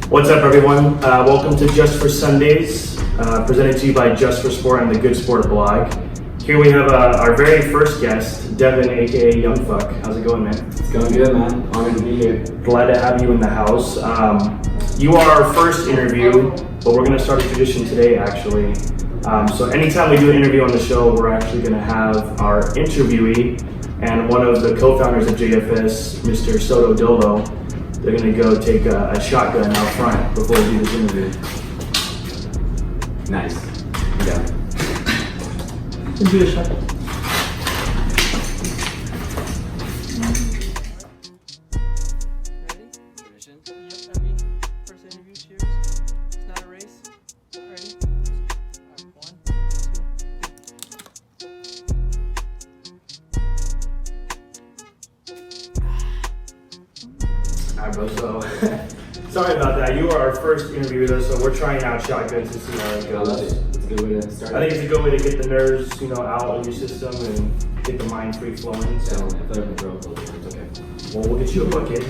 What's up, everyone? Welcome to Just for Sundays, presented to you by Just for Sport and the Good Sport blog. Here we have our very first guest, Devin, aka Young Fuck. How's it going, man? It's going good, man. Honored to be here. Glad to have you in the house. You are our first interview, but we're going to start a tradition today, actually. So anytime we do an interview on the show, we're actually going to have our interviewee and one of the co-founders of JFS, Mr. Soto Dolo. They're going to go take a shotgun out front before we do this interview. Nice. Yeah. Do a shotgun. Alright, bro, so sorry about that. You are our first interview with us, so we're trying out shotguns to see how it I goes. love it. It's a good way to start. I think it's a good way to get the nerves, out of your system and get the mind free flowing. So, I thought it would grow up a little bit. It's okay. well, we'll get you a bucket.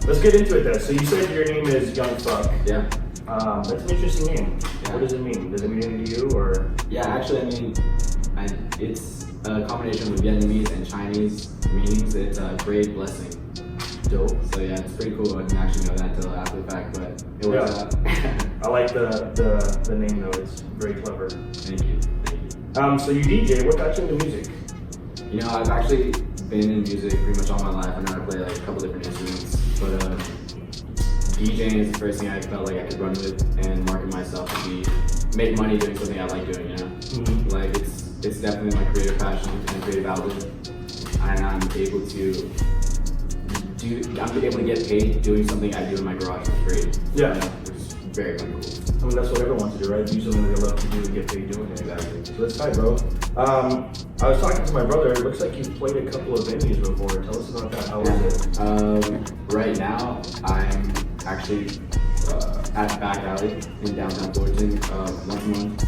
Let's get into it then. So you said your name is Young Fuck. Yeah. That's an interesting name. Yeah. What does it mean? Does it mean anything to you, or? Yeah, actually, it's a combination of Vietnamese and Chinese meanings. It's a great blessing. Dope. So yeah, it's pretty cool. I didn't actually know that until after the fact, but it works out. I like the name though. It's very clever. Thank you. Thank you. So you DJ. What got you into music? I've actually been in music pretty much all my life. I know how to play like a couple different instruments, but DJing is the first thing I felt like I could run with and market myself to make money doing something I like doing. Mm-hmm. Like it's definitely my creative passion and creative outlet, and I'm able to get paid doing something I do in my garage for free. Yeah. Which is very, very cool. I mean, that's what everyone wants to do, right? Do something they love to do and get paid doing it. Exactly. So that's tight, bro. I was talking to my brother. It looks like you've played a couple of venues before. Tell us about that. How was it? Right now, I'm actually at Back Alley in downtown Fullerton once a month.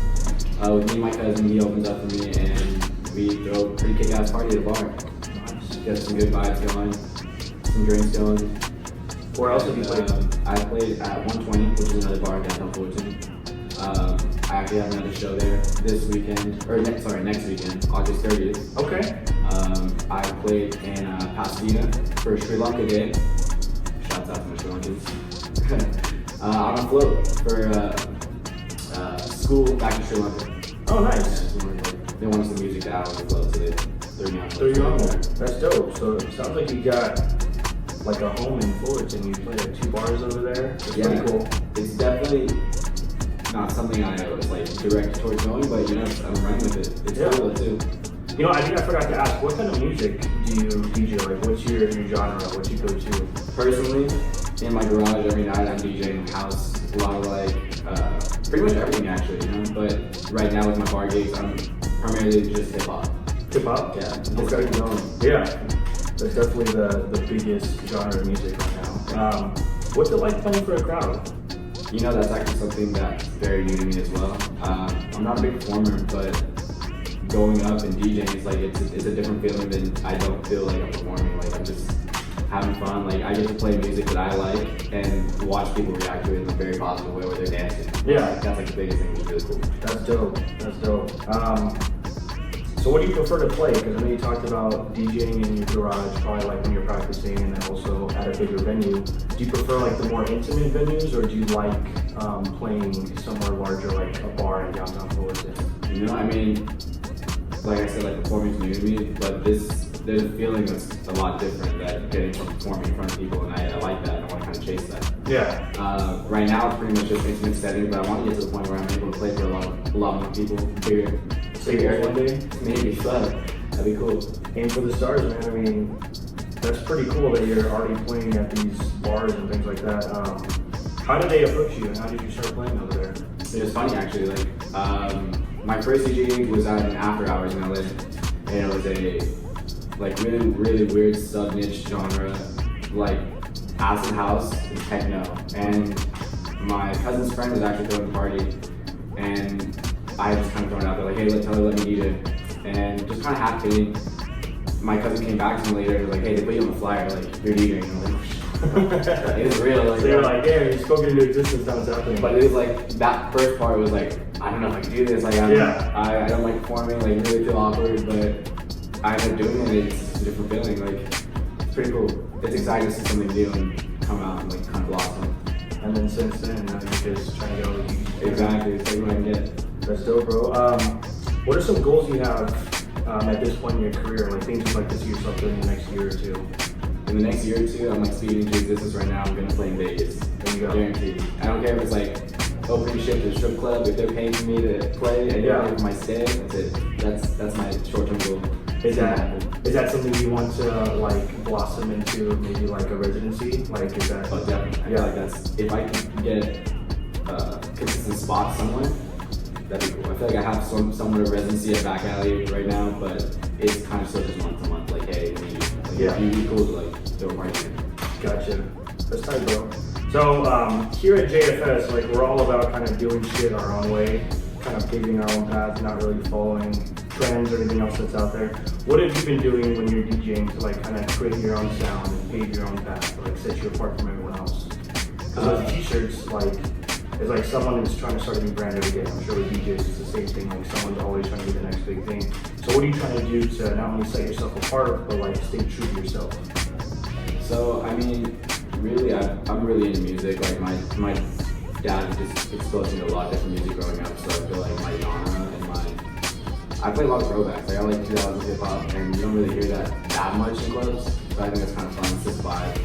With me and my cousin, he opens up for me, and we throw a pretty kick-ass party at a bar. Nice. Get some good vibes going, some drinks going. Where else have you played? I played at 120, which is another bar in downtown Fullerton. I actually have another show there this weekend, next weekend, August 30th. Okay. I played in Pasadena for Sri Lanka Day. Shouts out to my Sri Lankans. On a float for school back in Sri Lanka. Oh, nice. They wanted some music out on the float, so they threw me on. So you're on there. That's dope. So it sounds like you got like a home in Fullerton. You play at 2 bars over there. That's pretty cool. It's definitely not something I was like directed towards going, but I'm running with it. It's cool too. I think I forgot to ask, what kind of music do you DJ? Like, what's your genre? What you go to? Personally, in my garage every night I'm DJing house, a lot of pretty much everything actually, But right now with my bar gigs, I'm primarily just hip hop. Hip hop? Yeah. Okay. Yeah. That's definitely the biggest genre of music right now. What's it like playing for a crowd? That's actually something that's very new to me as well. I'm not a big performer, but going up and DJing is like it's a different feeling than I don't feel like I'm performing. Like I'm just having fun. Like I get to play music that I like and watch people react to it in a very positive way where they're dancing. Yeah. That's like the biggest thing, which is really cool. That's dope. So what do you prefer to play? Because I know you talked about DJing in your garage, probably like when you're practicing, and then also at a bigger venue. Do you prefer like the more intimate venues, or do you like playing somewhere larger, like a bar in downtown Fullerton? Like I said, like performing is new to me, but there's a feeling that's a lot different that getting from performing in front of people, and I like that, and I want to kind of chase that. Yeah. Right now it's pretty much just intimate setting, but I want to get to the point where I'm able to play for a lot more people, bigger One day? maybe, so that'd be cool. Aim for the stars, man. That's pretty cool that you're already playing at these bars and things like that. How did they approach you, and how did you start playing over there? It was funny actually, like, my first DJ gig was at an after hours in LA, and it was a, like, really, really weird sub-niche genre, like, acid house and techno, and my cousin's friend was actually throwing a party, and I just kind of thrown it out there, like, hey, let me DJ, and just kind of half kidding. My cousin came back to me later and was like, hey, they put you on the flyer, like, you're DJing, and I'm like, It was real. Like, So you're like, yeah, you spoke it into existence, now it's happening. but it was like that first part was like, I don't know if I can do this. Like, I don't like performing. Like, really feel awkward, but I ended up doing it. It's just a different feeling. Like, it's pretty cool. It's exciting to see something new and come out and like kind of blossom. And then since then, now you're just trying to go. Exactly. It's like what I can get. That's dope, bro. What are some goals you have at this point in your career? Like things you'd like to see yourself doing in the next year or two? In the next year or two, I'm like speaking into existence right now. I'm gonna play in Vegas. There you go. Guaranteed. I don't care if it's like opening shift at a strip club. If they're paying for me to play and pay for my stay, that's it. That's my short-term goal. Is that something you want to like blossom into maybe like a residency? Like is that? But definitely, I feel like that's if I can get consistent spots somewhere, that'd be cool. I feel like I have somewhat of residency at Back Alley right now, but it's kind of still just month to month. Like, hey, we need it'd be cool to like throw a party in. Gotcha. That's tight, bro. So here at JFS, like we're all about kind of doing shit our own way, kind of paving our own path, not really following trends or anything else that's out there. What have you been doing when you're DJing to like kind of create your own sound and pave your own path, to, like set you apart from everyone else? Because those t-shirts, like, it's like someone is trying to start a new brand every day. I'm sure with DJs it's the same thing. Like someone's always trying to be the next big thing. So what are you trying to do to not only set yourself apart, but like stay true to yourself? So I mean, really, I'm really into music. Like my dad just exposed me to a lot of different music growing up. So I feel like my genre and I play a lot of throwbacks. Like I like 2000s hip hop, and you don't really hear that much in clubs. So I think that's kind of fun. It's this vibe.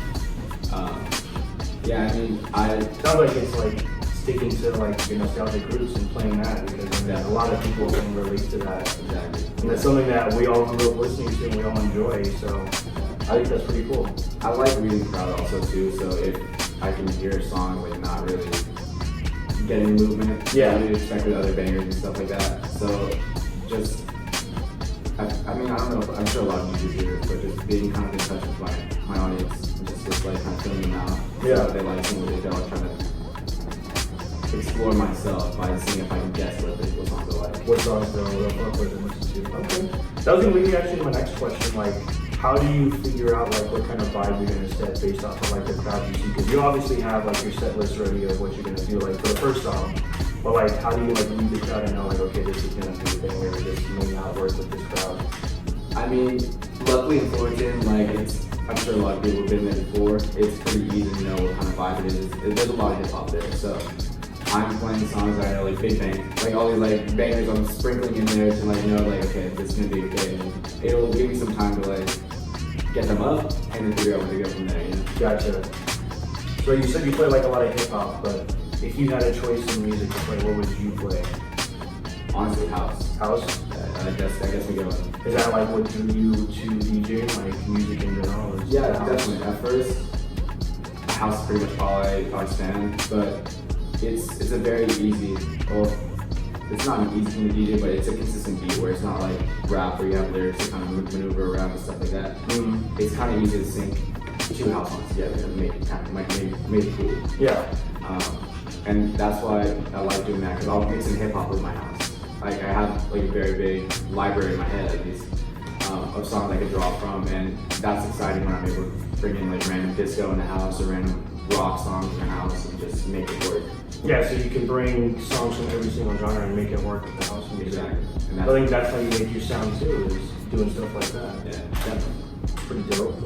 Yeah, I mean, Sounds like it's like sticking to like your nostalgic roots and playing that because I mean, a lot of people can relate to that. Exactly. And that's something that we all grew up listening to and we all enjoy. So I think that's pretty cool. I like reading the crowd also too. So if I can hear a song like not really getting movement, I would expect with other bangers and stuff like that. So just, I mean, I don't know. I'm sure a lot of music hearers, but just being kind of in touch with my audience, and just like kind of filling them out. What they like and what they don't, trying to explore myself by seeing if I can guess what songs I like. What songs they'll fuck with and listen to. Okay. That was gonna lead me actually to my next question. Like, how do you figure out like what kind of vibe you're gonna set based off of like the crowd you see? Because you obviously have like your set list ready of what you're gonna do like for the first song. But like, how do you like read the crowd and know like, okay, this is gonna be the thing, or this may not work with this crowd? I mean, luckily in Fullerton, like I'm sure a lot of people have been there before. It's pretty easy to know what kind of vibe it is. There's a lot of hip hop there, so I'm playing songs that I know, like Big Bang, like all these like bangers I'm sprinkling in there to like know like okay, this is gonna be okay. And it'll give me some time to like get them up and then figure out where to go from there. You know? Gotcha. So you said you play like a lot of hip hop, but if you had a choice in music to play, what would you play? Honestly, house. House? I guess we go. Is that like what drew you to DJ, like music in general? Yeah, definitely. At first, house is pretty much all I stand, but it's a very easy, well, it's not an easy thing to DJ, but it's a consistent beat where it's not like rap where you have lyrics to kind of maneuver around and stuff like that. It's kind of easy to sync two house songs together and make it kind of make it cool. Yeah. And that's why I like doing that because I'll mix in hip hop with my house. Like I have like a very big library in my head at least of songs I can draw from, and that's exciting when I'm able to bring in like random disco in the house or random rock songs in the house and just make it work. Yeah, so you can bring songs from every single genre and make it work with the house music. Exactly. And I think that's how you make your sound too, is doing stuff like that. Yeah, definitely. Pretty dope.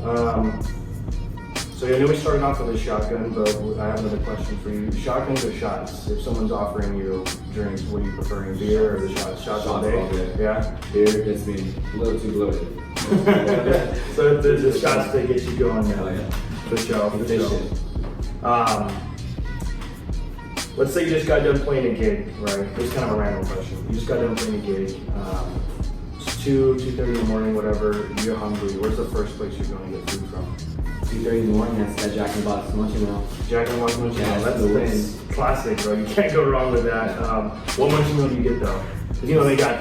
So I know we started off with a shotgun, but I have another question for you. Shotguns or shots? If someone's offering you drinks, what are you preferring, beer or the shots? Shots all day? Yeah? Beer gets me a little too bloated. So the shots, they get you going now. Oh, yeah. For sure. Let's say you just got done playing a gig, right? This is kind of a random question. You just got done playing a gig. It's 2:30 in the morning, whatever. You're hungry. Where's the first place you're going to get food from? 2:30 in the morning, that's that Jack in the Box Munchie Meal. Jack in the Box Munchie Meal. Yeah, That's the the win. classic, bro. You can't go wrong with that. What Munchie Meal do you get though? Because you know they got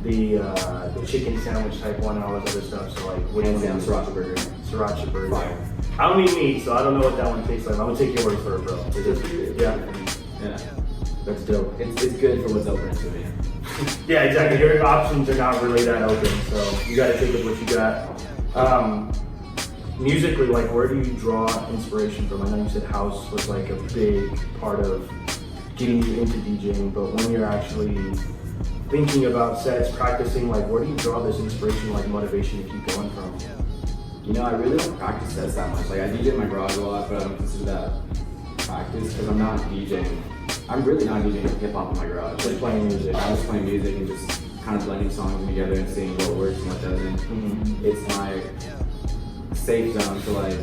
the chicken sandwich type one and all this other stuff. So like, what Hands down, Sriracha Burger. Sriracha burger. Fire. I don't eat meat, so I don't know what that one tastes like. I'm gonna take your word for it, bro. Yeah, Yeah. that's dope. It's good for what's open to me. Yeah, exactly. Your options are not really that open, so you gotta take with what you got. musically, like, where do you draw inspiration from? I know you said house was like a big part of getting you into DJing, but when you're actually thinking about sets, practicing, like, where do you draw this inspiration, like, motivation to keep going from? You know, I really don't practice sets that much. Like, I DJ in my garage a lot, but I don't consider that practice because I'm not DJing. I'm really not DJing hip hop in my garage. Just Like, playing music. I was playing music and just kind of blending songs together and seeing what works and what doesn't. Mhm. It's my safe zone to like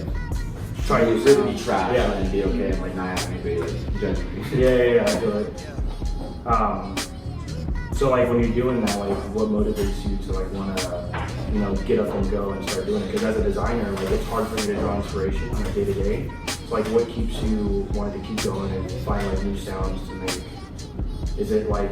Try to really be trash Yeah. and be okay and like not have anybody like judging me. Yeah, I feel it. So like when you're doing that, like what motivates you to like want to, you know, get up and go and start doing it? Because as a designer, like it's hard for me to draw inspiration on a day to day. So like what keeps you wanting to keep going and find like new sounds to make? Is it like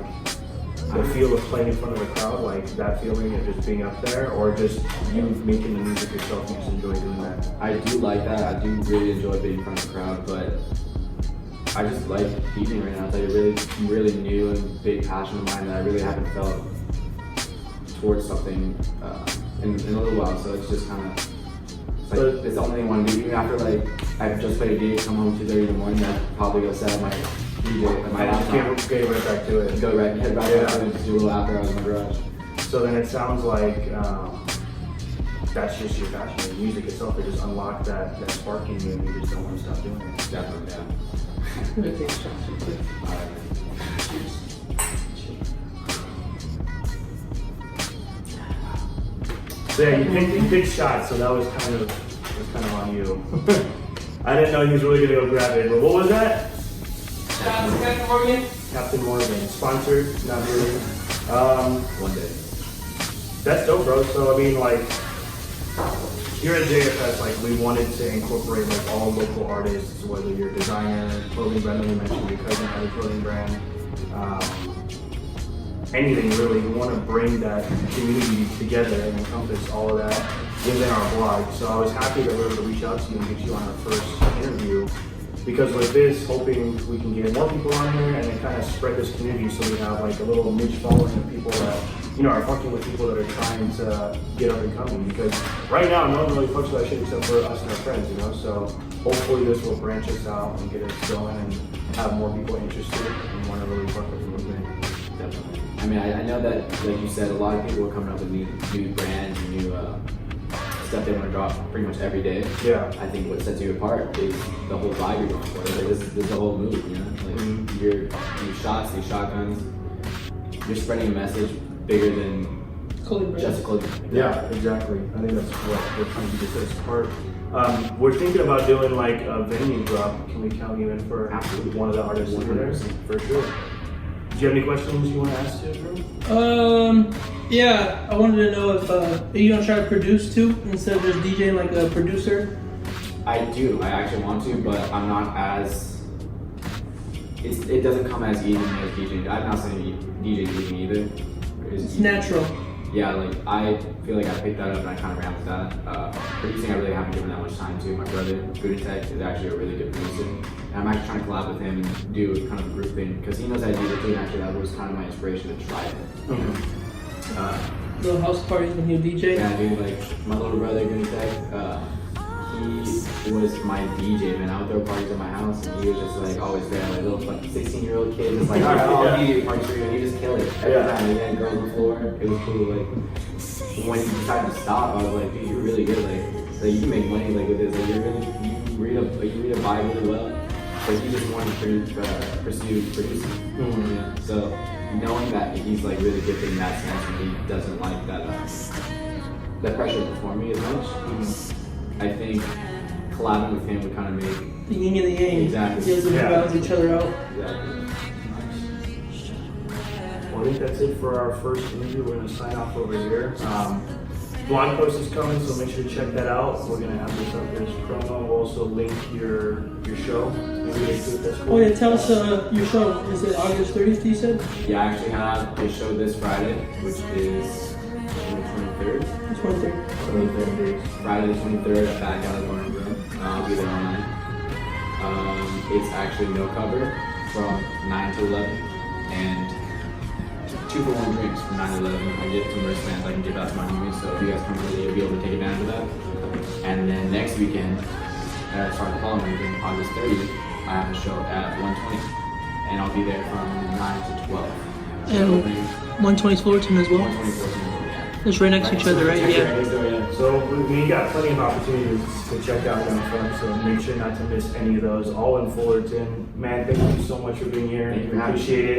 the feel of playing in front of a crowd, like that feeling of just being up there, or just you making the music yourself, you just enjoy doing that? I do like that. I do really enjoy being in front of the crowd, but I just like DJing right now. It's like a really new and big passion of mine that I really haven't felt towards something in a little while. So it's just kind of it's the only thing I want to do. Even after like I've just played a gig, come home 2:30 in the morning, I'd probably go set up my DJ at my laptop, Get right back to it. go right head back Yeah. up and just do a little after hours in my garage. So then it sounds like that's just your passion. The music itself, it just unlocked that spark in you, and you just don't want to stop doing it. Definitely, yeah. I'm gonna take shots real quick. All right. So yeah, you picked shots, so that was kind of on you. I didn't know he was really gonna go grab it, but what was that? Shots, Captain Morgan. Captain Morgan, sponsored, not really. One day. That's dope, bro. So I mean, like, here at JFS, like, we wanted to incorporate like all local artists, whether you're a designer, clothing brand, that you mentioned your cousin had a clothing brand, anything really. We want to bring that community together and encompass all of that within our blog. So I was happy that we were able to reach out to you and get you on our first interview. Because with this, hoping we can get more people on here and then kind of spread this community so we have like a little niche following of people that, you know, are fucking with people that are trying to get up and coming. Because right now, no one really fucks with that shit except for us and our friends, you know? So hopefully this will branch us out and get us going and have more people interested and want to really fuck with the movement. Definitely. I mean, I know that, like you said, a lot of people are coming up with new brands and new stuff they want to drop pretty much every day. Yeah. I think what sets you apart is the whole vibe you're going for. Like, this is the whole move, you know? Like, these shots, these shotguns, you're spreading a message bigger than Clothing brand. just a clothing brand. Yeah, exactly. I think that's what we're trying to do this part. We're thinking about doing like a venue drop. Can we count you in for Absolutely. one of the artists over there? 100%. For sure. Do you have any questions you want to ask to Drew? Yeah, I wanted to know if are you gonna try to produce too instead of just DJing like a producer? I do. I actually want to, but I'm not as. It doesn't come as easy as DJing. I'm not saying DJ easy either. It's natural. Yeah, like I feel like I picked that up and I kind of ran with that. Producing, I really haven't given that much time to. My brother, Buddha is actually a really good producer. And I'm actually trying to collab with him and do kind of a group thing because he knows I do the thing. Actually, that was kind of my inspiration to try it. You know? Little house parties when you DJ. Yeah, dude, like my little brother, Buddha, he was my DJ, man. I would throw parties at my house and he was just like always there, like little like 16-year-old kid, just like, all right, I'll DJ party for you, and he just killed it every time. He had girls on the floor. It was cool. Like when he decided to stop, I was like, dude, you're really good. Like you can make money like with this. Like you read a Bible really well. But he just wanted to pursue producing. Yeah. So knowing that he's like really gifted in that sense and he doesn't like that pressure to perform me as much. I think collabing with him would kind of make The yin and the yang. Exactly. You guys would Yeah. balance each other out. exactly. Well, I think that's it for our first interview. We're going to sign off over here. Blog post is coming, so make sure to check that out. We're going to have this up as promo. We'll also link your show. Maybe that's cool. Oh yeah, tell us your show. Is it August 30th? You said. Yeah, I actually have a show this Friday, which is the 23rd. The 23rd. 23rd. Friday the 23rd at Back Alley Bar and Room. I'll be there all night. It's actually no cover from 9 to 11 and 2-for-1 drinks from 9 to 11. I get some wristbands I can give out to my homies, so if you guys come early, you'll be able to take advantage of that. And then next weekend, sorry, the following weekend, August 30th, I have a show at 120. And I'll be there from 9 to 12. And 120 Fullerton as well. 120, 14, yeah. It's right next to each other, right? Yeah. So we got plenty of opportunities to check out them from, so make sure not to miss any of those. All in Fullerton. Man, thank you so much for being here. Thank you for having me. Appreciate it.